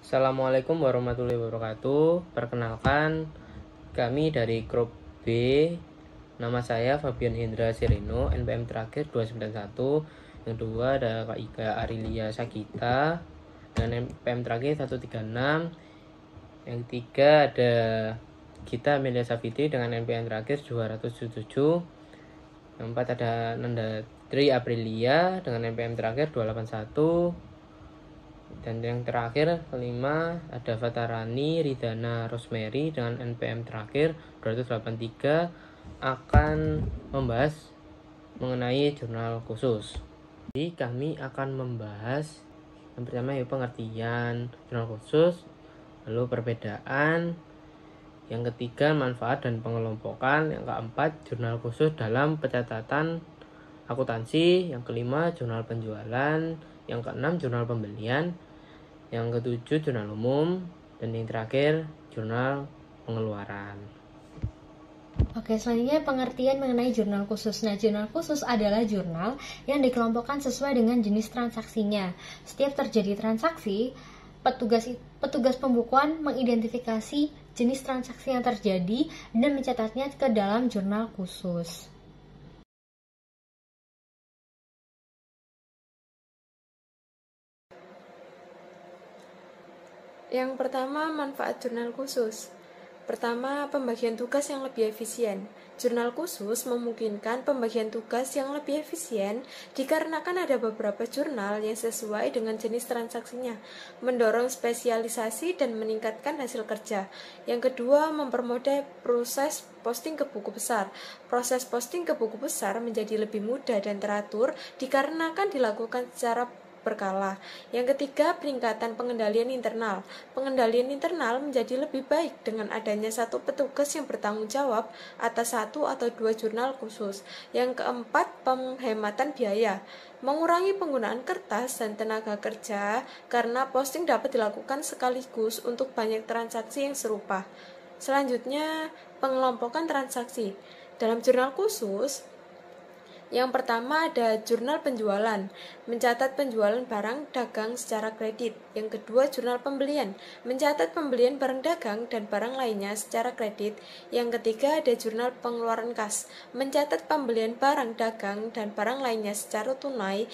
Assalamualaikum warahmatullahi wabarakatuh. Perkenalkan, kami dari grup B. Nama saya Fabian Hendra Sirino, NPM terakhir 291. Yang kedua ada Kak Ika Arilia Sagita dengan NPM terakhir 136. Yang ketiga ada Gita Amelia Safitri dengan NPM terakhir 277. Yang keempat ada Nanda Tri Aprilia dengan NPM terakhir 281. Dan yang terakhir kelima ada Fatarani Ridana Rosemary dengan NPM terakhir 283 akan membahas mengenai jurnal khusus. Jadi kami akan membahas yang pertama yaitu pengertian jurnal khusus, lalu perbedaan, yang ketiga manfaat dan pengelompokan, yang keempat jurnal khusus dalam pencatatan akuntansi, yang kelima jurnal penjualan, yang keenam jurnal pembelian, yang ketujuh jurnal umum, dan yang terakhir jurnal pengeluaran. Oke, selanjutnya pengertian mengenai jurnal khusus. Nah, jurnal khusus adalah jurnal yang dikelompokkan sesuai dengan jenis transaksinya. Setiap terjadi transaksi, petugas pembukuan mengidentifikasi jenis transaksi yang terjadi dan mencatatnya ke dalam jurnal khusus. Yang pertama, manfaat jurnal khusus. Pertama, pembagian tugas yang lebih efisien. Jurnal khusus memungkinkan pembagian tugas yang lebih efisien dikarenakan ada beberapa jurnal yang sesuai dengan jenis transaksinya, mendorong spesialisasi dan meningkatkan hasil kerja. Yang kedua, mempermudah proses posting ke buku besar. Proses posting ke buku besar menjadi lebih mudah dan teratur dikarenakan dilakukan secara berkala. Yang ketiga, peningkatan pengendalian internal. Pengendalian internal menjadi lebih baik dengan adanya satu petugas yang bertanggung jawab atas satu atau dua jurnal khusus. Yang keempat, penghematan biaya. Mengurangi penggunaan kertas dan tenaga kerja karena posting dapat dilakukan sekaligus untuk banyak transaksi yang serupa. Selanjutnya, pengelompokan transaksi. Dalam jurnal khusus, yang pertama ada jurnal penjualan, mencatat penjualan barang dagang secara kredit. Yang kedua jurnal pembelian, mencatat pembelian barang dagang dan barang lainnya secara kredit. Yang ketiga ada jurnal pengeluaran kas, mencatat pembelian barang dagang dan barang lainnya secara tunai,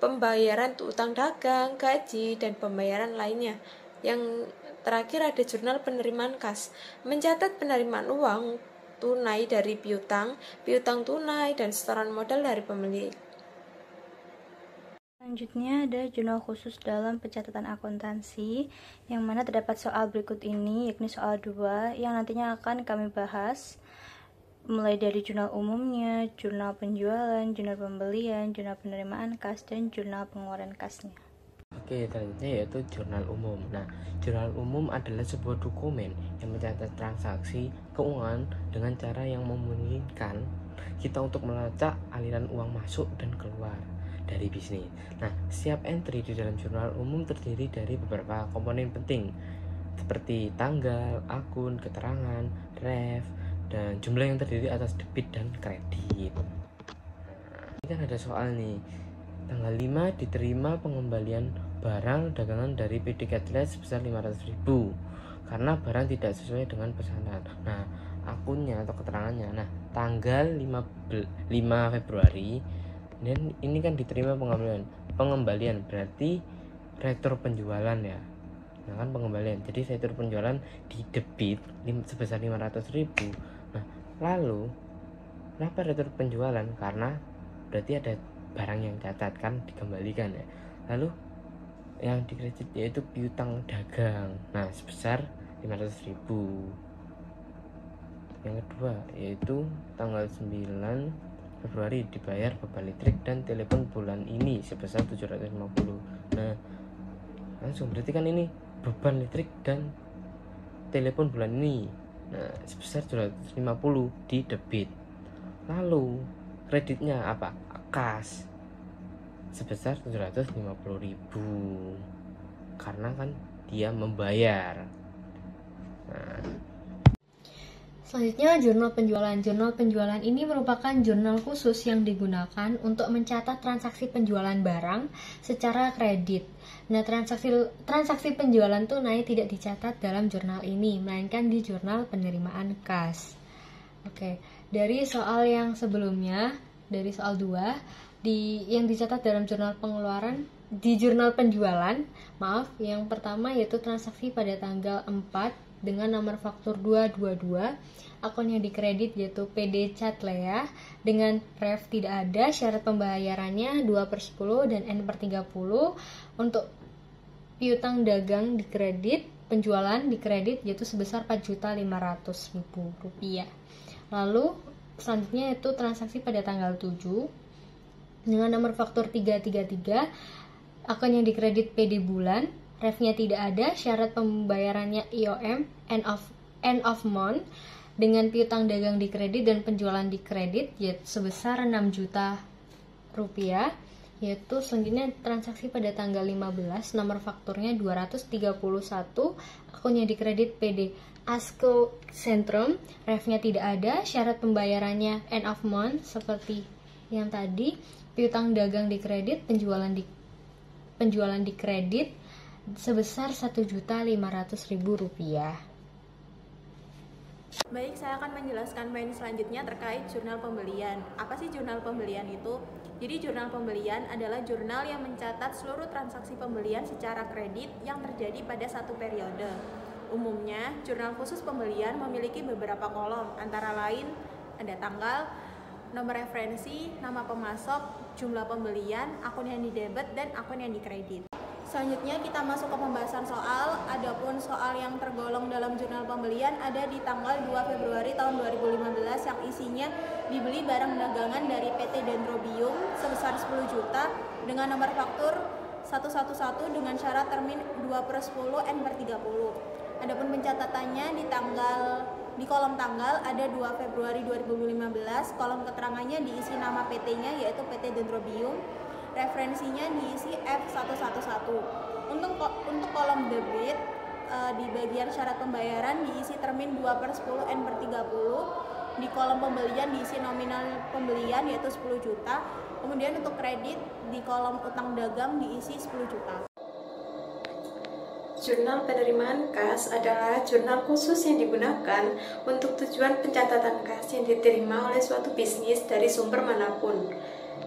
pembayaran utang dagang, gaji, dan pembayaran lainnya. Yang terakhir ada jurnal penerimaan kas, mencatat penerimaan uang tunai dari piutang tunai, dan setoran modal dari pemilik. Selanjutnya ada jurnal khusus dalam pencatatan akuntansi, yang mana terdapat soal berikut ini, yakni soal 2 yang nantinya akan kami bahas, mulai dari jurnal umumnya, jurnal penjualan, jurnal pembelian, jurnal penerimaan kas, dan jurnal pengeluaran kasnya. Oke, selanjutnya yaitu jurnal umum. Nah, jurnal umum adalah sebuah dokumen yang mencatat transaksi keuangan dengan cara yang memungkinkan kita untuk melacak aliran uang masuk dan keluar dari bisnis. Nah, setiap entry di dalam jurnal umum terdiri dari beberapa komponen penting seperti tanggal, akun, keterangan, ref, dan jumlah yang terdiri atas debit dan kredit. Ini kan ada soal nih. Tanggal 5 diterima pengembalian barang dagangan dari PD Cathless sebesar 500.000 karena barang tidak sesuai dengan pesanan. Nah, akunnya atau keterangannya. Nah, tanggal 5 Februari dan ini kan diterima pengembalian berarti retro penjualan ya. Nah, kan pengembalian. Jadi retro penjualan di debit sebesar 500.000. Nah, lalu kenapa retro penjualan? Karena berarti ada barang yang catat kan dikembalikan ya. Lalu yang dikredit yaitu piutang dagang. Nah, sebesar 500.000. Yang kedua yaitu tanggal 9 Februari dibayar beban listrik dan telepon bulan ini sebesar 750. Nah, langsung berarti kan ini beban listrik dan telepon bulan ini. Nah, sebesar 750 di debit. Lalu kreditnya apa? Kas sebesar 750.000 karena kan dia membayar. Nah, Selanjutnya, jurnal penjualan. Jurnal penjualan ini merupakan jurnal khusus yang digunakan untuk mencatat transaksi penjualan barang secara kredit. Nah, transaksi penjualan tunai tidak dicatat dalam jurnal ini, melainkan di jurnal penerimaan kas. Oke, dari soal yang sebelumnya, dari soal 2, yang dicatat dalam jurnal pengeluaran, di jurnal penjualan, yang pertama yaitu transaksi pada tanggal 4 dengan nomor faktur 222, akun yang dikredit yaitu PD Catlea dengan ref tidak ada, syarat pembayarannya 2/10 dan N/30. Untuk piutang dagang dikredit, penjualan dikredit yaitu sebesar Rp4.500.000. Lalu selanjutnya itu transaksi pada tanggal 7 dengan nomor faktur 333, akun yang dikredit PD bulan, refnya tidak ada, syarat pembayarannya IOM, end of month, dengan piutang dagang dikredit dan penjualan dikredit yaitu sebesar Rp6 juta, yaitu selanjutnya transaksi pada tanggal 15, nomor fakturnya 231, akun yang dikredit PD Asko Centrum, refnya tidak ada, syarat pembayarannya end of month seperti yang tadi, piutang dagang dikredit, penjualan dikredit sebesar Rp1.500.000. Baik, saya akan menjelaskan poin selanjutnya terkait jurnal pembelian. Apa sih jurnal pembelian itu? Jadi jurnal pembelian adalah jurnal yang mencatat seluruh transaksi pembelian secara kredit yang terjadi pada satu periode. Umumnya, jurnal khusus pembelian memiliki beberapa kolom, antara lain ada tanggal, nomor referensi, nama pemasok, jumlah pembelian, akun yang didebet, dan akun yang dikredit. Selanjutnya kita masuk ke pembahasan soal. Adapun soal yang tergolong dalam jurnal pembelian ada di tanggal 2 Februari tahun 2015 yang isinya dibeli barang dagangan dari PT Dendrobium sebesar 10 juta dengan nomor faktur 111 dengan syarat termin 2/10 N/30. Adapun pencatatannya di kolom tanggal ada 2 Februari 2015, kolom keterangannya diisi nama PT-nya yaitu PT Dendrobium. Referensinya diisi F111. Untuk kolom debit di bagian syarat pembayaran diisi termin 2/10 N/30. Di kolom pembelian diisi nominal pembelian yaitu 10 juta. Kemudian untuk kredit di kolom utang dagang diisi 10 juta. Jurnal penerimaan kas adalah jurnal khusus yang digunakan untuk tujuan pencatatan kas yang diterima oleh suatu bisnis dari sumber manapun.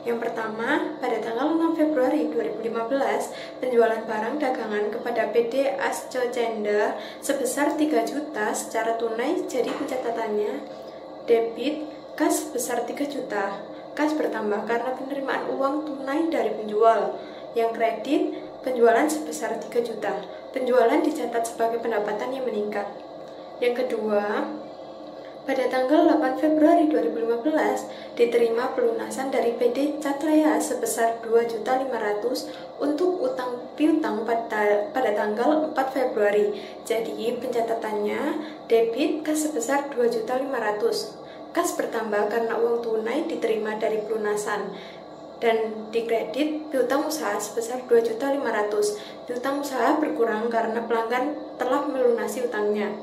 Yang pertama, pada tanggal 6 Februari 2015, penjualan barang dagangan kepada PD Ascocenda sebesar 3 juta secara tunai, jadi pencatatannya debit kas sebesar 3 juta. Kas bertambah karena penerimaan uang tunai dari penjual. Yang kredit, penjualan sebesar 3 juta. Penjualan dicatat sebagai pendapatan yang meningkat. Yang kedua, pada tanggal 8 Februari 2015, diterima pelunasan dari PD Catlea sebesar 2.500.000 untuk piutang pada tanggal 4 Februari. Jadi pencatatannya debit kas sebesar 2.500.000. Kas bertambah karena uang tunai diterima dari pelunasan. Dan dikredit piutang usaha sebesar 2.500.000. Piutang usaha berkurang karena pelanggan telah melunasi utangnya.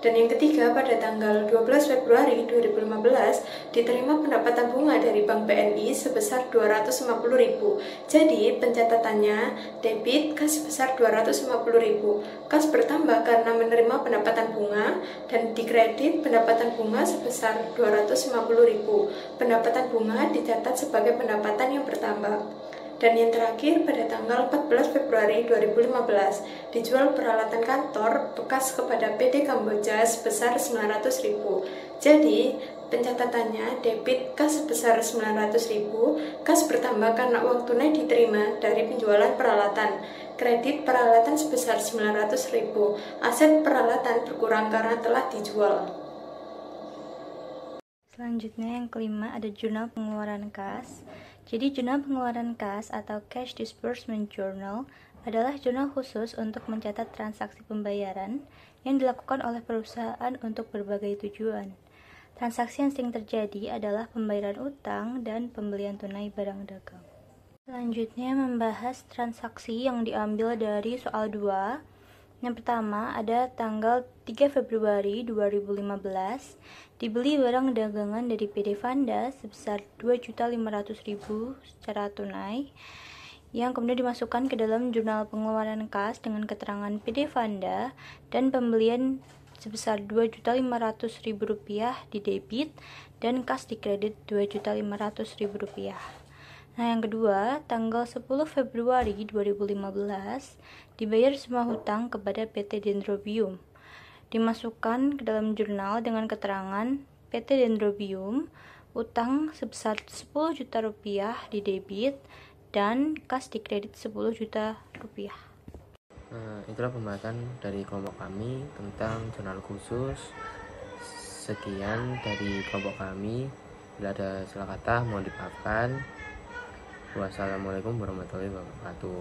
Dan yang ketiga, pada tanggal 12 Februari 2015, diterima pendapatan bunga dari Bank BNI sebesar 250.000. Jadi, pencatatannya debit kas sebesar 250.000. Kas bertambah karena menerima pendapatan bunga dan dikredit pendapatan bunga sebesar 250.000. Pendapatan bunga dicatat sebagai pendapatan yang bertambah. Dan yang terakhir, pada tanggal 14 Februari 2015, dijual peralatan kantor bekas kepada PT Kamboja sebesar 900.000. Jadi, pencatatannya debit kas sebesar 900.000, kas bertambah karena uang tunai diterima dari penjualan peralatan. Kredit peralatan sebesar 900.000. Aset peralatan berkurang karena telah dijual. Selanjutnya yang kelima ada jurnal pengeluaran kas. Jadi jurnal pengeluaran kas atau Cash Disbursement Journal adalah jurnal khusus untuk mencatat transaksi pembayaran yang dilakukan oleh perusahaan untuk berbagai tujuan. Transaksi yang sering terjadi adalah pembayaran utang dan pembelian tunai barang dagang. Selanjutnya membahas transaksi yang diambil dari soal 2, Yang pertama ada tanggal 3 Februari 2015 dibeli barang dagangan dari PD Vanda sebesar 2.500.000 secara tunai yang kemudian dimasukkan ke dalam jurnal pengeluaran kas dengan keterangan PD Vanda dan pembelian sebesar Rp2.500.000 di debit dan kas di kredit Rp2.500.000. Nah, yang kedua, tanggal 10 Februari 2015 dibayar semua hutang kepada PT Dendrobium. Dimasukkan ke dalam jurnal dengan keterangan PT Dendrobium utang sebesar Rp10 juta di debit dan kas di kredit Rp10 juta. Nah, itulah pembahasan dari kelompok kami tentang jurnal khusus. Sekian dari kelompok kami. Bila ada salah kata mohon dimaafkan. Wassalamualaikum warahmatullahi wabarakatuh.